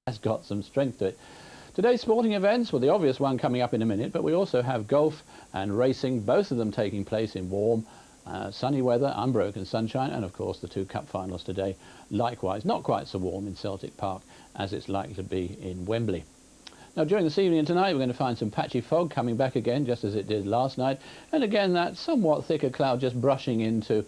has got some strength to it. Today's sporting events, well, the obvious one coming up in a minute, but we also have golf and racing, both of them taking place in warm, sunny weather, unbroken sunshine, and of course the two cup finals today. Likewise, not quite so warm in Celtic Park as it's likely to be in Wembley. Now, during this evening and tonight, we're going to find some patchy fog coming back again, just as it did last night, and again that somewhat thicker cloud just brushing into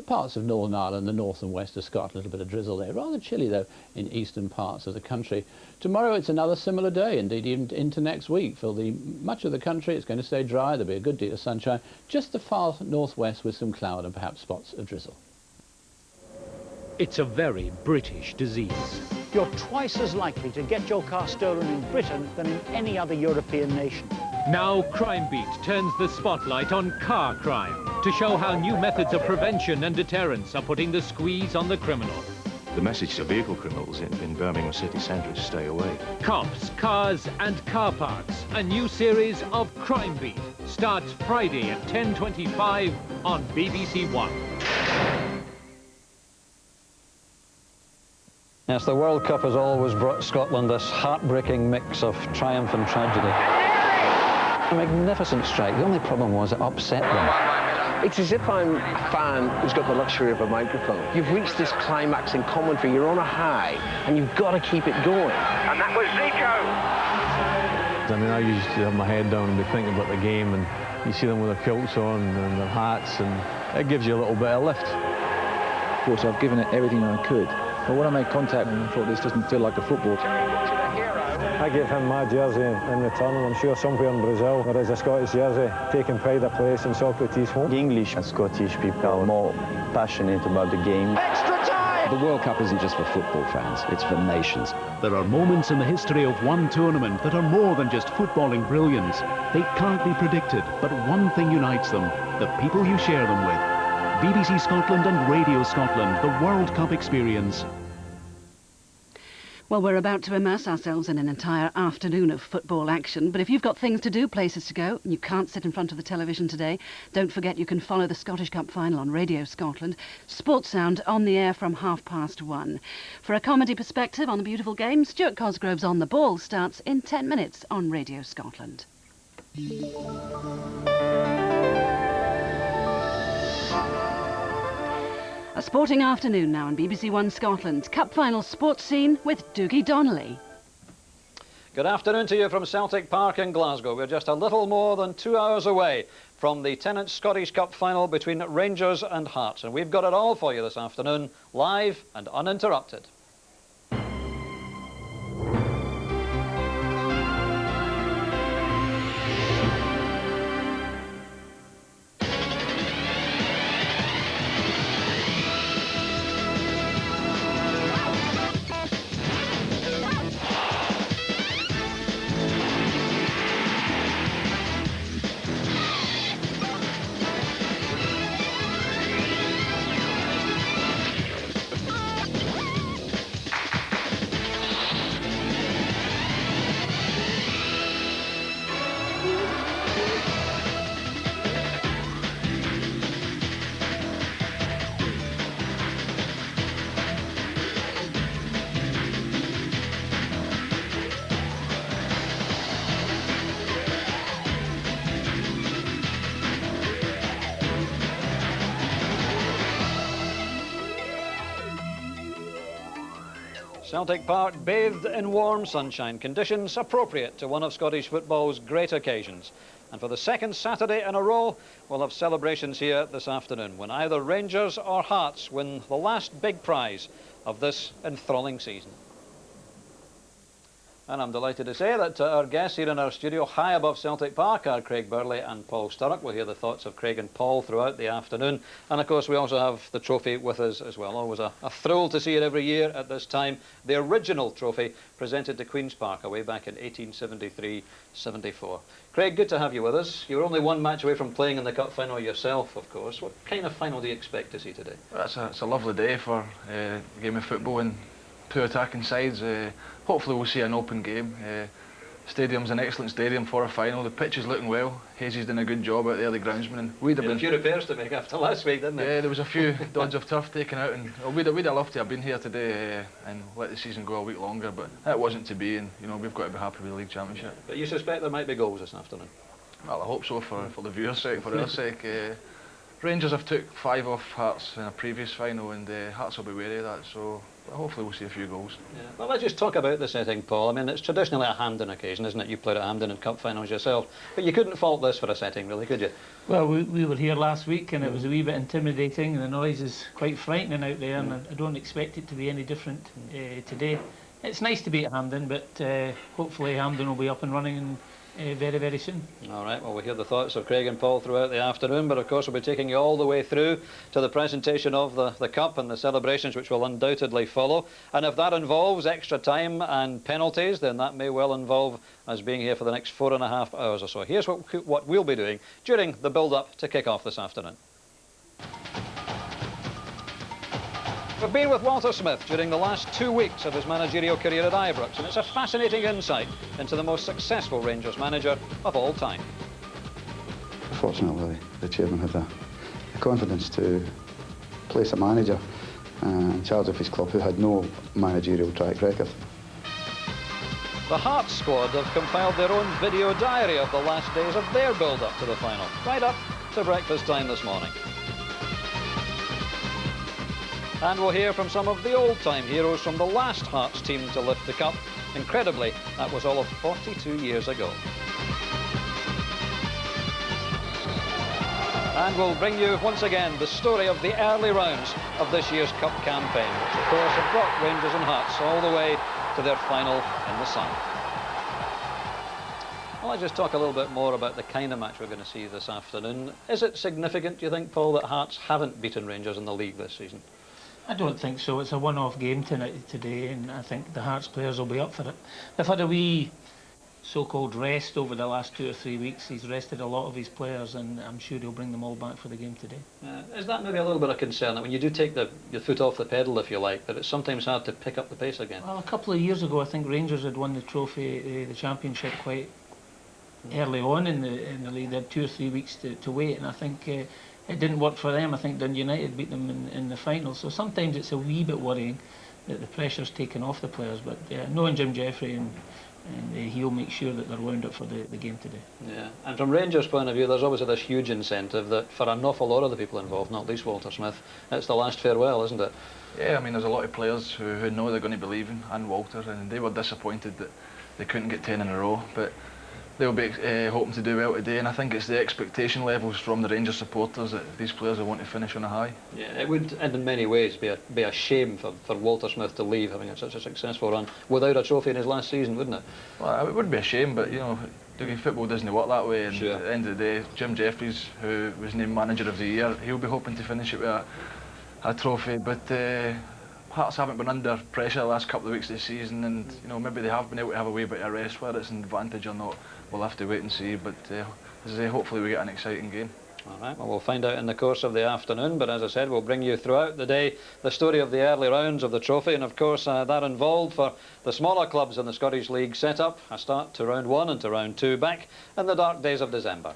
parts of Northern Ireland, the north and west of Scotland. A little bit of drizzle there. Rather chilly, though, in eastern parts of the country. Tomorrow it's another similar day, indeed even into next week. For much of the country it's going to stay dry. There'll be a good deal of sunshine. Just the far northwest with some cloud and perhaps spots of drizzle. It's a very British disease. You're twice as likely to get your car stolen in Britain than in any other European nation. Now Crime Beat turns the spotlight on car crime to show how new methods of prevention and deterrence are putting the squeeze on the criminal. The message to vehicle criminals in Birmingham city centre is stay away. Cops, cars and car parks. A new series of Crime Beat starts Friday at 10:25 on BBC One. Yes, the World Cup has always brought Scotland this heartbreaking mix of triumph and tragedy. A magnificent strike. The only problem was it upset them. It's as if I'm a fan who's got the luxury of a microphone. You've reached this climax in commentary, you're on a high, and you've got to keep it going. And that was Zico! I mean, I used to have my head down and be thinking about the game, and you see them with their kilts on and their hats, and it gives you a little bit of lift. Of course, I've given it everything I could. But when I made contact, I thought this doesn't feel like a football. I gave him my jersey in return, and I'm sure somewhere in Brazil there is a Scottish jersey taking pride of place in Socrates' home. The English and Scottish people are more passionate about the game. Extra time! The World Cup isn't just for football fans, it's for nations. There are moments in the history of one tournament that are more than just footballing brilliance. They can't be predicted, but one thing unites them: the people you share them with. BBC Scotland and Radio Scotland, the World Cup experience. Well, we're about to immerse ourselves in an entire afternoon of football action, but if you've got things to do, places to go, and you can't sit in front of the television today, don't forget you can follow the Scottish Cup Final on Radio Scotland. Sports Sound on the air from 1:30. For a comedy perspective on the beautiful game, Stuart Cosgrove's On the Ball starts in 10 minutes on Radio Scotland. A sporting afternoon now on BBC One Scotland. Cup Final Sportscene with Dougie Donnelly. Good afternoon to you from Celtic Park in Glasgow. We're just a little more than 2 hours away from the Tennent's Scottish Cup Final between Rangers and Hearts. And we've got it all for you this afternoon, live and uninterrupted. Celtic Park bathed in warm sunshine, conditions appropriate to one of Scottish football's great occasions. And for the second Saturday in a row, we'll have celebrations here this afternoon when either Rangers or Hearts win the last big prize of this enthralling season. And I'm delighted to say that our guests here in our studio high above Celtic Park are Craig Burley and Paul Sturrock. We'll hear the thoughts of Craig and Paul throughout the afternoon. And of course we also have the trophy with us as well. Always a thrill to see it every year at this time. The original trophy presented to Queen's Park away back in 1873-74. Craig, good to have you with us. You were only one match away from playing in the Cup Final yourself, of course. What kind of final do you expect to see today? Well, it's a lovely day for a game of football and two attacking sides. Hopefully we'll see an open game. Stadium's an excellent stadium for a final. The pitch is looking well. Hazy's done a good job out there, the groundsman. And we'd have been a few repairs to make after last week, didn't it? Yeah, there was a few dodge of turf taken out, and we'd have loved to have been here today and let the season go a week longer, but that wasn't to be, and you know, we've got to be happy with the league championship. Yeah. But you suspect there might be goals this afternoon? Well, I hope so for the viewers' sake, for our sake. Rangers have took 5 off Hearts in a previous final, and Hearts will be wary of that, so hopefully we'll see a few goals. Yeah. Well, let's just talk about the setting, Paul. I mean, it's traditionally a Hampden occasion, isn't it? You played at Hampden in cup finals yourself, but you couldn't fault this for a setting, really, could you? Well, we were here last week, and it was a wee bit intimidating, and the noise is quite frightening out there, and I don't expect it to be any different today. It's nice to be at Hampden, but hopefully Hampden will be up and running very, very soon. All right, well, we'll hear the thoughts of Craig and Paul throughout the afternoon, but of course we'll be taking you all the way through to the presentation of the Cup and the celebrations which will undoubtedly follow. And if that involves extra time and penalties, then that may well involve us being here for the next 4.5 hours or so. Here's what we'll be doing during the build-up to kick off this afternoon. We've been with Walter Smith during the last 2 weeks of his managerial career at Ibrox, and it's a fascinating insight into the most successful Rangers manager of all time. Fortunately, the chairman had the confidence to place a manager in charge of his club who had no managerial track record. The Hearts squad have compiled their own video diary of the last days of their build-up to the final, right up to breakfast time this morning. And we'll hear from some of the old-time heroes from the last Hearts team to lift the cup. Incredibly, that was all of 42 years ago. And we'll bring you once again the story of the early rounds of this year's cup campaign, which of course have brought Rangers and Hearts all the way to their final in the sun. Well, let's just talk a little bit more about the kind of match we're going to see this afternoon. Is it significant, do you think, Paul, that Hearts haven't beaten Rangers in the league this season? I don't think so. It's a one-off game today, and I think the Hearts players will be up for it. They've had a wee so-called rest over the last 2 or 3 weeks. He's rested a lot of his players, and I'm sure he'll bring them all back for the game today. Is that maybe a little bit of concern, that when you do take your foot off the pedal, if you like, that it's sometimes hard to pick up the pace again? Well, a couple of years ago, I think Rangers had won the trophy, the championship, quite early on in the league. They had 2 or 3 weeks to wait, and I think it didn't work for them. I think Dundee United beat them in the final. So sometimes it's a wee bit worrying that the pressure's taken off the players. But knowing Jim Jeffrey, and he'll make sure that they're wound up for the game today. Yeah, and from Rangers' point of view, there's obviously this huge incentive that for an awful lot of the people involved, not least Walter Smith, it's the last farewell, isn't it? Yeah, I mean, there's a lot of players who know they're going to be leaving, and Walter, and they were disappointed that they couldn't get 10 in a row. But they'll be hoping to do well today, and I think it's the expectation levels from the Rangers supporters that these players will want to finish on a high. Yeah, it would, and in many ways, be a shame for Walter Smith to leave, having had such a successful run, without a trophy in his last season, wouldn't it? Well, it would be a shame, but you know, football doesn't work that way, and sure. At the end of the day, Jim Jeffries, who was named Manager of the Year, he'll be hoping to finish it with a trophy, but Hearts haven't been under pressure the last couple of weeks this season, and you know, maybe they have been able to have a wee bit of rest. Whether it's an advantage or not, we'll have to wait and see, but as I say, hopefully we get an exciting game. All right, well, we'll find out in the course of the afternoon, but as I said, we'll bring you throughout the day the story of the early rounds of the trophy, and of course that involved for the smaller clubs in the Scottish League set up a start to round 1 and to round 2 back in the dark days of December.